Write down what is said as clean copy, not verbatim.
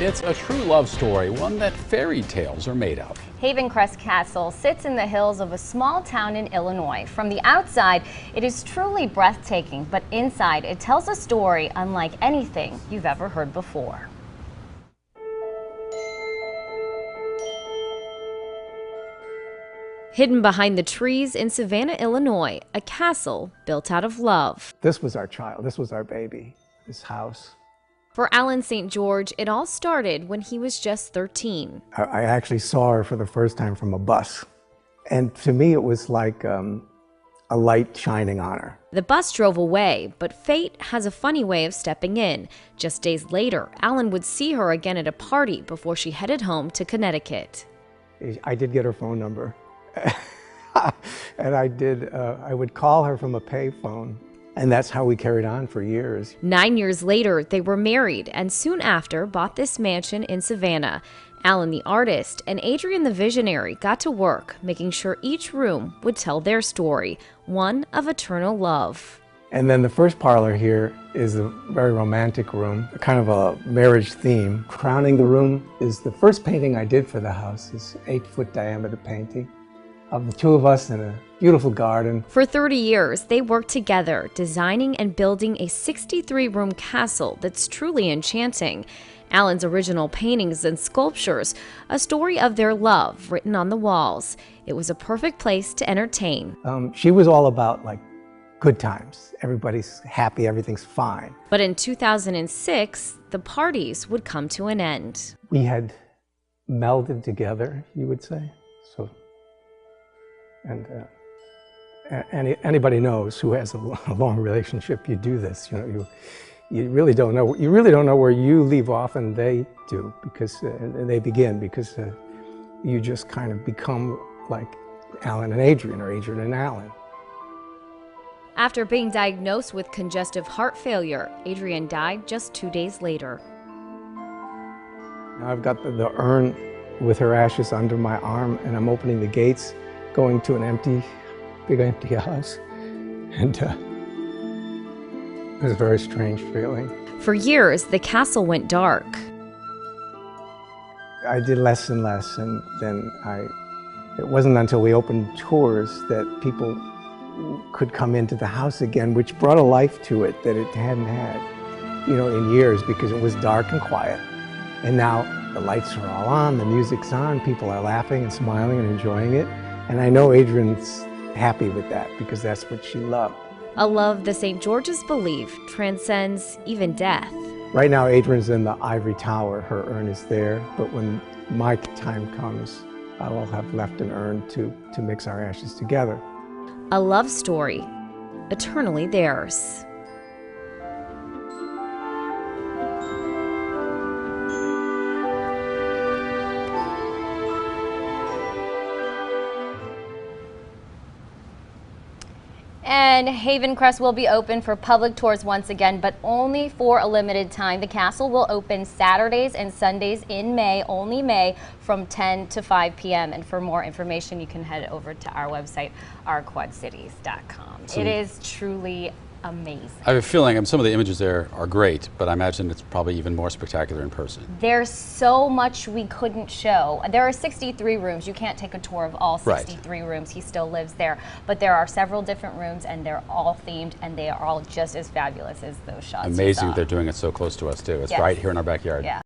It's a true love story, one that fairy tales are made of. Havencrest Castle sits in the hills of a small town in Illinois. From the outside, it is truly breathtaking, but inside, it tells a story unlike anything you've ever heard before. Hidden behind the trees in Savanna, Illinois, a castle built out of love. This was our child. This was our baby, this house. For Alan St. George, it all started when he was just 13. I actually saw her for the first time from a bus. And to me, it was like a light shining on her. The bus drove away, but fate has a funny way of stepping in. Just days later, Alan would see her again at a party before she headed home to Connecticut. I did get her phone number. And I would call her from a payphone. And that's how we carried on for years. 9 years later, they were married and soon after bought this mansion in Savanna. Alan the artist and Adrian the visionary got to work, making sure each room would tell their story, one of eternal love. And then the first parlor here is a very romantic room, kind of a marriage theme. Crowning the room is the first painting I did for the house. It's 8-foot diameter painting of the two of us in a beautiful garden. For 30 years, they worked together, designing and building a 63-room castle that's truly enchanting. Alan's original paintings and sculptures, a story of their love written on the walls. It was a perfect place to entertain. She was all about like good times. Everybody's happy, everything's fine. But in 2006, the parties would come to an end. We had melded together, you would say. And anybody knows who has a long relationship, you do this. You really don't know. You really don't know where you leave off and they do, because they begin, because you just kind of become like Alan and Adrian, or Adrian and Alan. After being diagnosed with congestive heart failure, Adrian died just 2 days later. Now I've got the urn with her ashes under my arm, and I'm opening the gates, going to an big empty house, and it was a very strange feeling. For years, the castle went dark. I did less and less, and then it wasn't until we opened tours that people could come into the house again, which brought a life to it that it hadn't had, in years, because it was dark and quiet. And now the lights are all on, the music's on, people are laughing and smiling and enjoying it. And I know Adrian's happy with that, because that's what she loved. A love the St. George's believe transcends even death. Right now, Adrian's in the ivory tower. Her urn is there, but when my time comes, I will have left an urn to mix our ashes together. A love story, eternally theirs. And Havencrest will be open for public tours once again, but only for a limited time. The castle will open Saturdays and Sundays in May, only May, from 10 to 5 p.m. And for more information, you can head over to our website, ourquadcities.com. It is truly amazing. I have a feeling some of the images there are great, but I imagine it's probably even more spectacular in person. There's so much we couldn't show. There are 63 rooms. You can't take a tour of all 63 rooms. He still lives there. But there are several different rooms, and they're all themed, and they are all just as fabulous as those shots. Amazing they're doing it so close to us, too. It's right here in our backyard. Yeah.